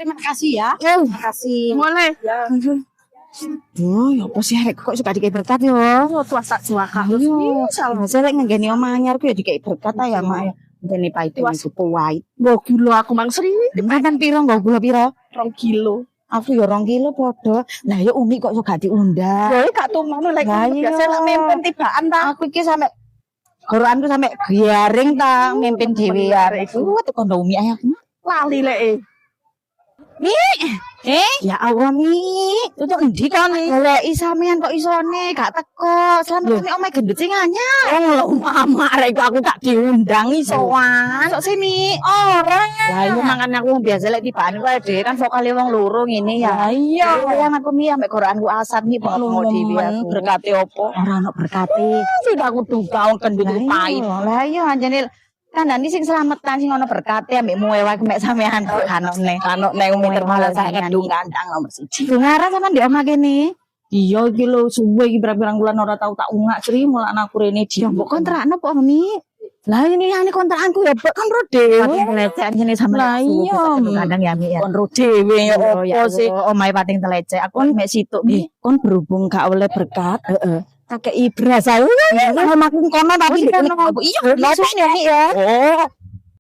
terima kasih ya. Terima kasih. Mulai. Ya. Duh, ya apa sih arek kok suka dikei berkat yo. Tua sak suaka. Ayo, biasa lek nggeni omah anyar ku ya dikei berkat ta ya, Mak ya. Ngene pahit supu white. Nggo gula aku mang sri. Kan piro nggo gula piro? 2 kilo. Aku ya 2 kilo padha. Lah ya Umi kok gak diundang. Kowe gak tumono lek biasa lek mempen tibaan ta. Aku iki sampe gorokanku sampe garing ta mimpin dhewe arek iku teko Umi ayo. Lali lek. Mi. Ya Allah Mi. Tutuk endi kon iki? Goleki sampean kok isone gak teko. Selama kami omae gendut sing anyar. Oh, mama arek aku gak diundang isoan. Sok sini. Ora. Lah iku mangan aku biasa lek tibane wae dhewe kan vokale wong loro ngene ya. Iya. Yang aku Mi ambek gorokanku asat Mi mau dhewe aku. Berkati opo? Ora ono berkate. Sudah aku duga gendut pahit. Lah iya anjene kandhane sing slametan sing ono berkate ambek muwe wae mek sampean kok kanone. Kanone umi termalah sak kedung kandang nomor 1. Dengaran sampean di omah kene. Iya iki lho suwe iki pirang-pirang bulan ora tau tak ungak Sri mulane aku rene di. Ya mbok kontrakno apa Mi? Lah ini yang kontrakanku ya kan ro dhewe. Pating lecek jene sampean. Lah iya Kadang ya Mi ya. Kon ro dhewe ya opo sih? Omahe pating telecek aku mek situk Mi. Kon berhubung gak oleh berkat. Heeh. Kakek ibras ae kan. Omahku kono tapi iya. Lha ya Mi ya. Oh,